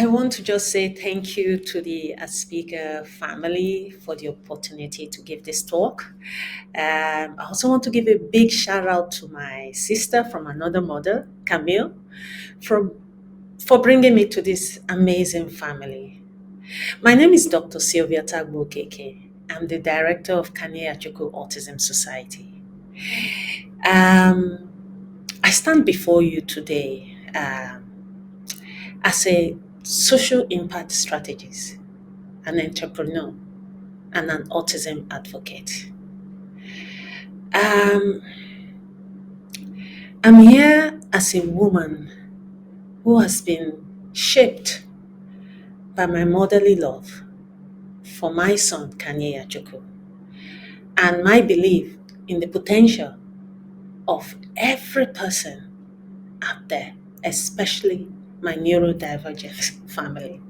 I want to just say thank you to the ASPIKA family for the opportunity to give this talk. I also want to give a big shout out to my sister from another mother, Camille, for bringing me to this amazing family. My name is Dr. Silvia Tagbo-Okeke. I'm the director of Kanyeyachukwu Autism Society. I stand before you today as a social impact strategist, an entrepreneur, and an autism advocate. I'm here as a woman who has been shaped by my motherly love for my son, Kanyeyachukwu, and my belief in the potential of every person out there, especially my neurodivergent family.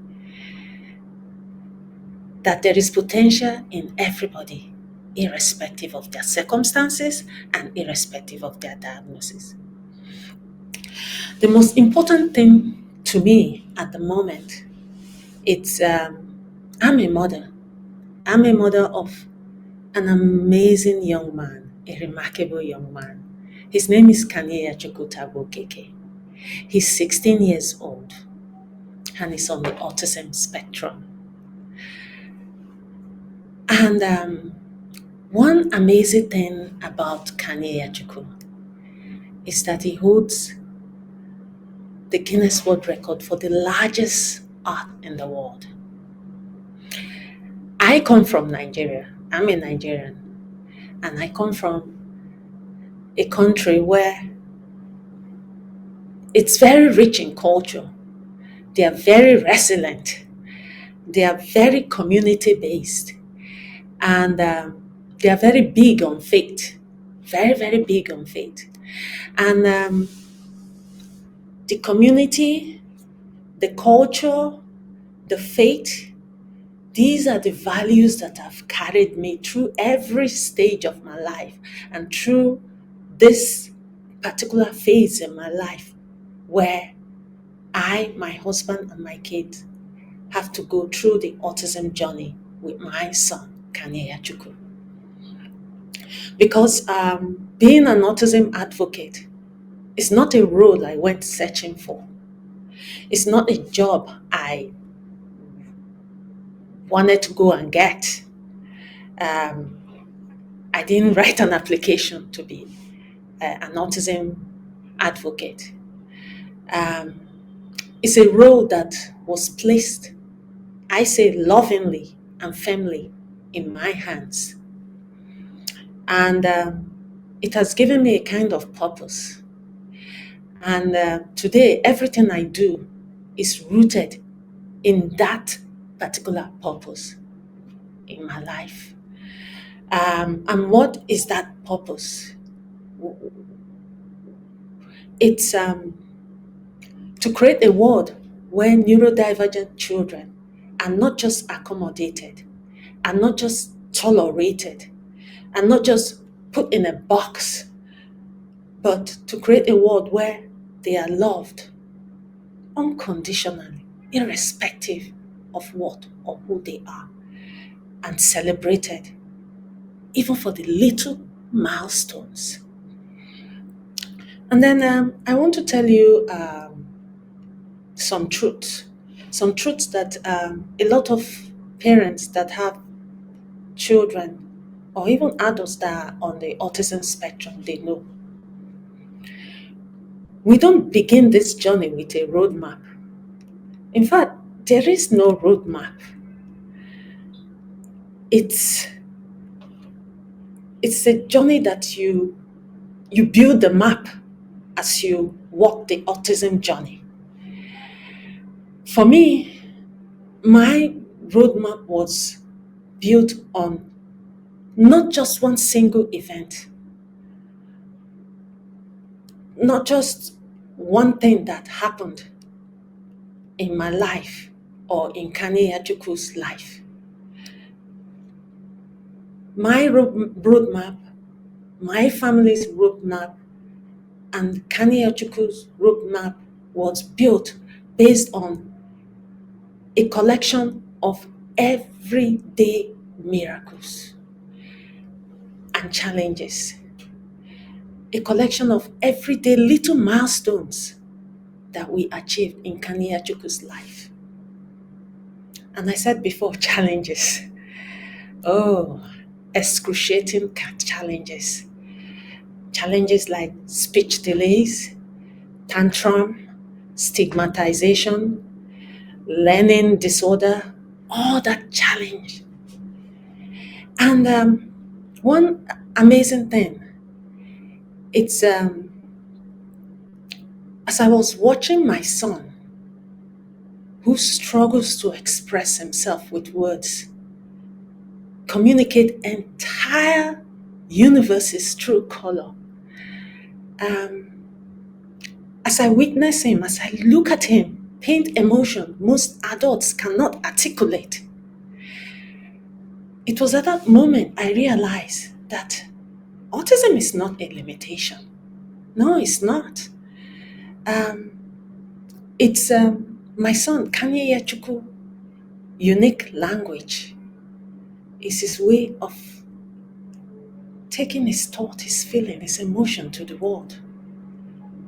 That there is potential in everybody, irrespective of their circumstances and irrespective of their diagnosis. The most important thing to me at the moment, I'm a mother. I'm a mother of an amazing young man, a remarkable young man. His name is Kanyeyachukwu Tagbo-Okeke. He's 16 years old and is on the autism spectrum. And one amazing thing about Kanyeyachukwu is that he holds the Guinness World Record for the largest art in the world. I come from Nigeria. I'm a Nigerian. And I come from a country where it's very rich in culture. They are very resilient. They are very community-based. And they are very big on faith. Very, very big on faith. And the community, the culture, the faith, these are the values that have carried me through every stage of my life and through this particular phase in my life where I, my husband, and my kids have to go through the autism journey with my son, Kanyeyachukwu. Because being an autism advocate is not a role I went searching for. It's not a job I wanted to go and get. I didn't write an application to be an autism advocate. It's a role that was placed, I say lovingly and firmly, in my hands. And it has given me a kind of purpose. And today, everything I do is rooted in that particular purpose in my life. And what is that purpose? It's to create a world where neurodivergent children are not just accommodated, are not just tolerated, are not just put in a box, but to create a world where they are loved unconditionally, irrespective of what or who they are, and celebrated, even for the little milestones. And then I want to tell you some truths that a lot of parents that have children or even adults that are on the autism spectrum, they know. We don't begin this journey with a roadmap. In fact, there is no roadmap. It's a journey that you build the map as you walk the autism journey. For me, my roadmap was built on not just one single event, not just one thing that happened in my life or in Kanyeyachukwu's life. My roadmap, my family's roadmap, and Kanyeyachukwu's roadmap was built based on a collection of everyday miracles and challenges, a collection of everyday little milestones that we achieved in Kanyeyachukwu's life. And I said before, challenges. Oh, excruciating challenges. Challenges like speech delays, tantrum, stigmatization, learning disorder, all that challenge. And one amazing thing, it's as I was watching my son, who struggles to express himself with words, communicate entire universes through color. As I witness him, as I look at him, paint emotion most adults cannot articulate. It was at that moment I realized that autism is not a limitation. No, it's not. It's my son, Kanyeyachukwu, unique language. Is his way of taking his thought, his feeling, his emotion to the world.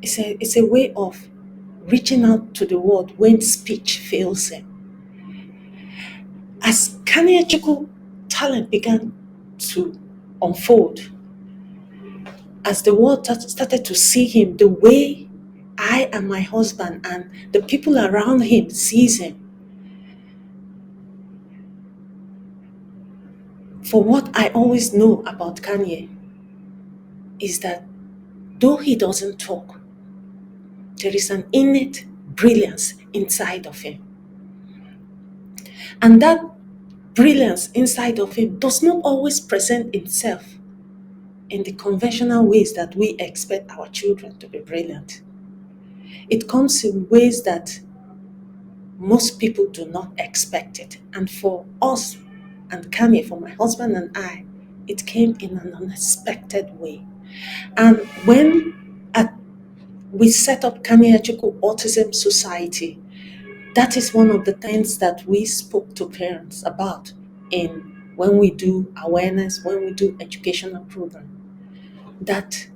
It's a way of reaching out to the world when speech fails him. As Kanyeyachukwu talent began to unfold, as the world started to see him the way I and my husband and the people around him sees him, for what I always know about Kanye is that though he doesn't talk, there is an innate brilliance inside of him. And that brilliance inside of him does not always present itself in the conventional ways that we expect our children to be brilliant. It comes in ways that most people do not expect it. And for us and Kanye, for my husband and I, it came in an unexpected way. And when we set up Kanyeyachukwu Autism Society, that is one of the things that we spoke to parents about when we do awareness, when we do educational program, that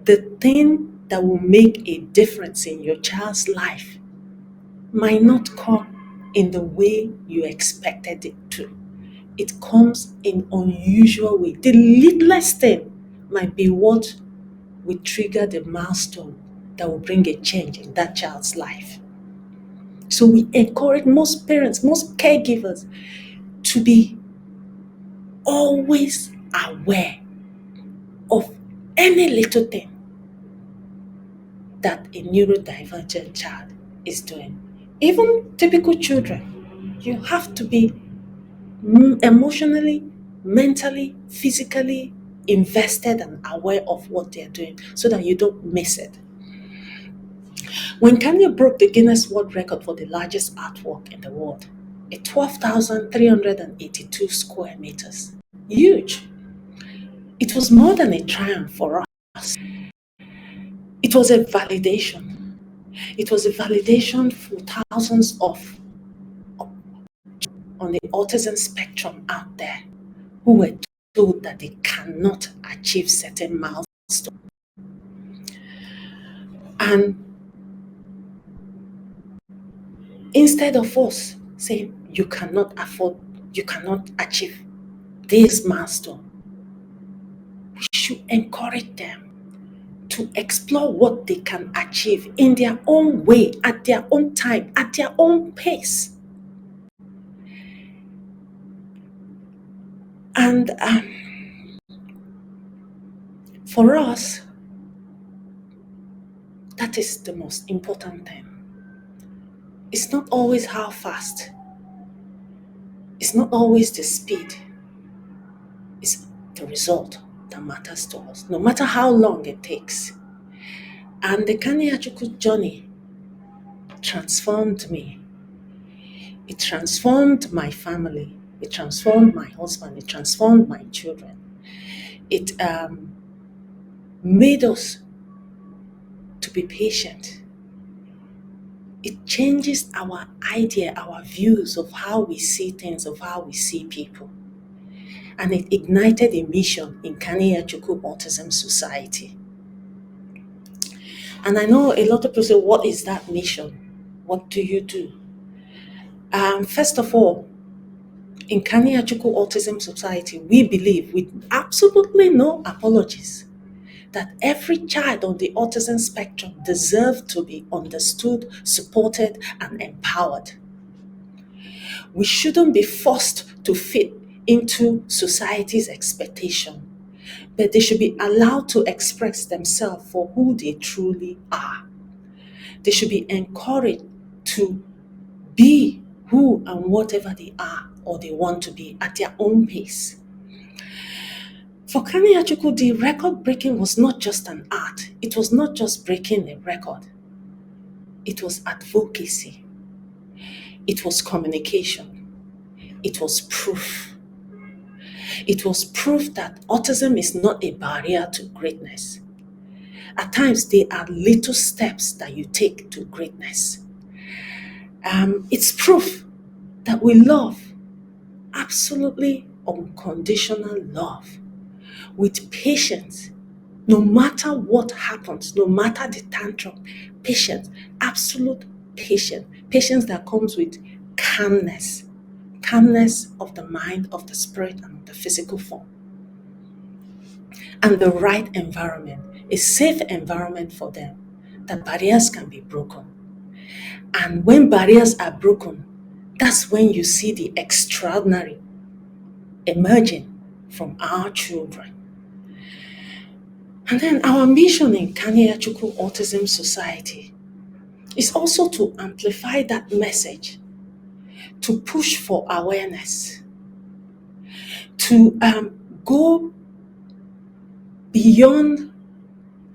the thing that will make a difference in your child's life might not come in the way you expected it to. It comes in unusual way. The littlest thing might be what will trigger the milestone that will bring a change in that child's life. So we encourage most parents, most caregivers to be always aware of any little thing that a neurodivergent child is doing. Even typical children, you have to be emotionally, mentally, physically invested and aware of what they're doing so that you don't miss it. When Kanye broke the Guinness World Record for the largest artwork in the world, at 12,382 square meters, huge. It was more than a triumph for us. It was a validation. It was a validation for thousands of on the autism spectrum out there who were told that they cannot achieve certain milestones. And instead of us saying, you cannot achieve this milestone, we should encourage them to explore what they can achieve in their own way, at their own time, at their own pace. And for us, that is the most important thing. It's not always how fast. It's not always the speed. It's the result that matters to us, no matter how long it takes. And the Kanyeyachukwu journey transformed me. It transformed my family. It transformed my husband. It transformed my children. It made us to be patient, It changes our idea, our views of how we see things, of how we see people. And it ignited a mission in Kanyeyachukwu Autism Society. And I know a lot of people say, what is that mission? What do you do? First of all, in Kanyeyachukwu Autism Society, we believe with absolutely no apologies that every child on the autism spectrum deserves to be understood, supported, and empowered. We shouldn't be forced to fit into society's expectation, but they should be allowed to express themselves for who they truly are. They should be encouraged to be who and whatever they are or they want to be at their own pace. For Kanyeyachukwu, the record breaking was not just an art. It was not just breaking a record. It was advocacy. It was communication. It was proof. It was proof that autism is not a barrier to greatness. At times, they are little steps that you take to greatness. It's proof that we love, absolutely unconditional love, with patience, no matter what happens, no matter the tantrum. Patience, absolute patience. Patience that comes with calmness. Calmness of the mind, of the spirit, and of the physical form. And the right environment, a safe environment for them, that barriers can be broken. And when barriers are broken, that's when you see the extraordinary emerging from our children. And then our mission in Kanyeyachukwu Autism Society is also to amplify that message, to push for awareness, to go beyond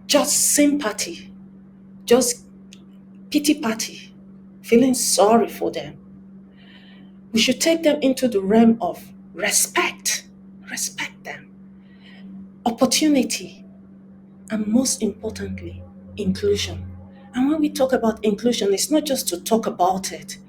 just sympathy, just pity party, feeling sorry for them. We should take them into the realm of respect them, opportunity, and most importantly, inclusion. And when we talk about inclusion, it's not just to talk about it,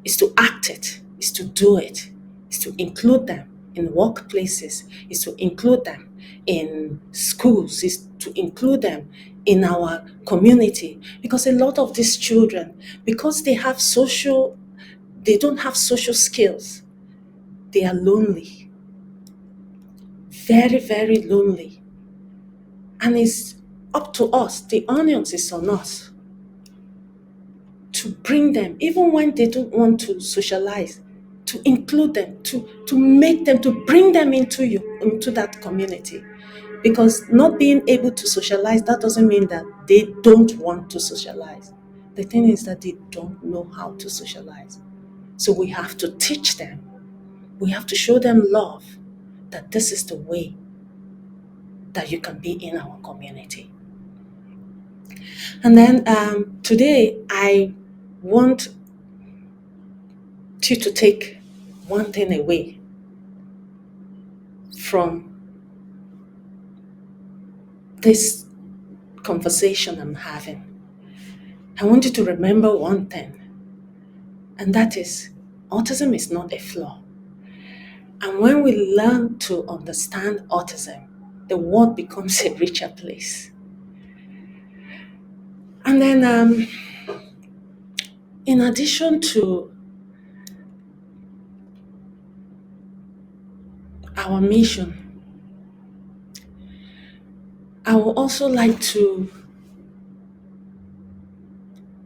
it's to act it, it's to do it, it's to include them in workplaces, it's to include them in schools, it's to include them in our community. Because a lot of these children, because they don't have social skills, they are lonely, very, very lonely. And it's up to us, the onus is on us, to bring them, even when they don't want to socialize, to include them, to make them, to bring them into that community. Because not being able to socialize, that doesn't mean that they don't want to socialize. The thing is that they don't know how to socialize. So we have to teach them. We have to show them love, that this is the way that you can be in our community. And then today, I want you to take one thing away from this conversation I'm having. I want you to remember one thing, and that is, autism is not a flaw. And when we learn to understand autism, the world becomes a richer place. And then, in addition to our mission, I would also like to,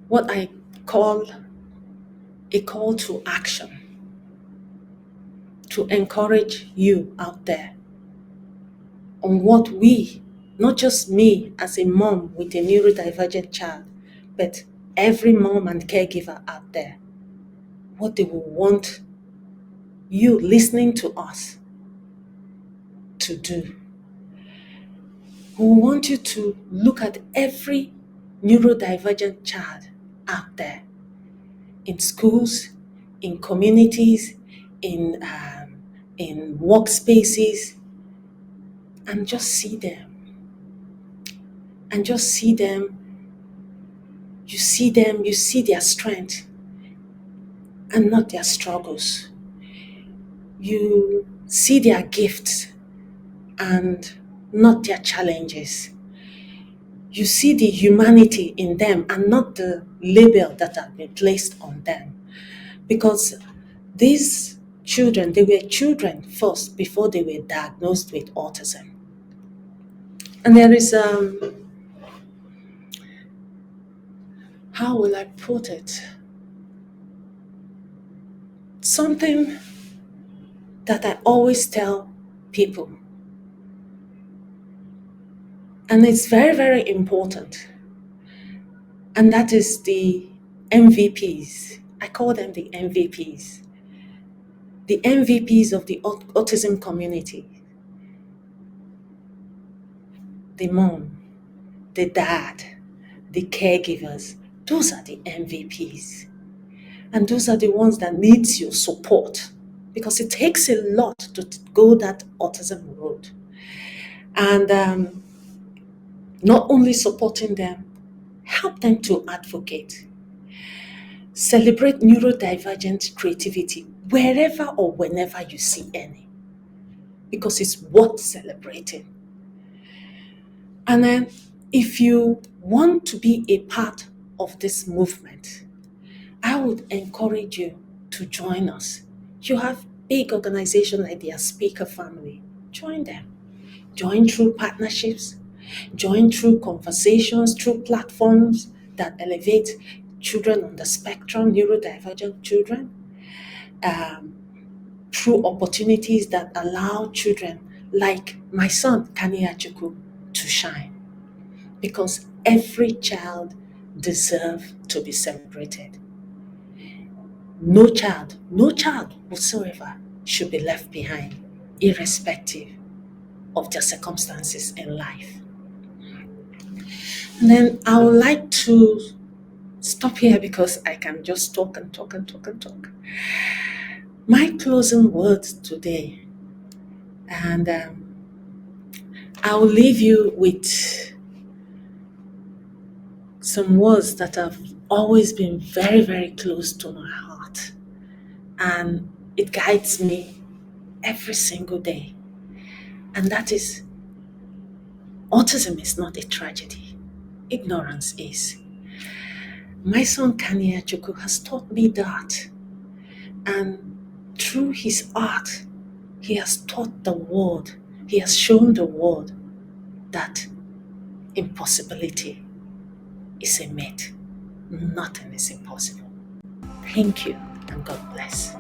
what I call a call to action, to encourage you out there on what we, not just me as a mom with a neurodivergent child, but every mom and caregiver out there, what they will want you listening to us to do. We want you to look at every neurodivergent child out there, in schools, in communities, in workspaces, and just see them. And just see them You see them, you see their strength and not their struggles. You see their gifts and not their challenges. You see the humanity in them and not the label that has been placed on them. Because these children, they were children first before they were diagnosed with autism. And there is, how will I put it? Something that I always tell people. And it's very, very important. And that is the MVPs. I call them the MVPs. The MVPs of the autism community. The mom, the dad, the caregivers. Those are the MVPs. And those are the ones that needs your support, because it takes a lot to go that autism road. And not only supporting them, help them to advocate. Celebrate neurodivergent creativity wherever or whenever you see any, because it's worth celebrating. And then if you want to be a part of this movement, I would encourage you to join us. You have big organizations like the ASPIKA family. Join them. Join through partnerships. Join through conversations, through platforms that elevate children on the spectrum, neurodivergent children, through opportunities that allow children like my son, Kanyeyachukwu, to shine. Because every child deserves to be celebrated. No child whatsoever should be left behind, irrespective of their circumstances in life. And then I would like to stop here because I can just talk and talk and talk and talk. My closing words today, and I will leave you with some words that have always been very, very close to my heart. And it guides me every single day. And that is, autism is not a tragedy. Ignorance is. My son Kanyeyachukwu has taught me that. And through his art, he has taught the world, he has shown the world that impossibility is a myth. Nothing is impossible. Thank you, and God bless.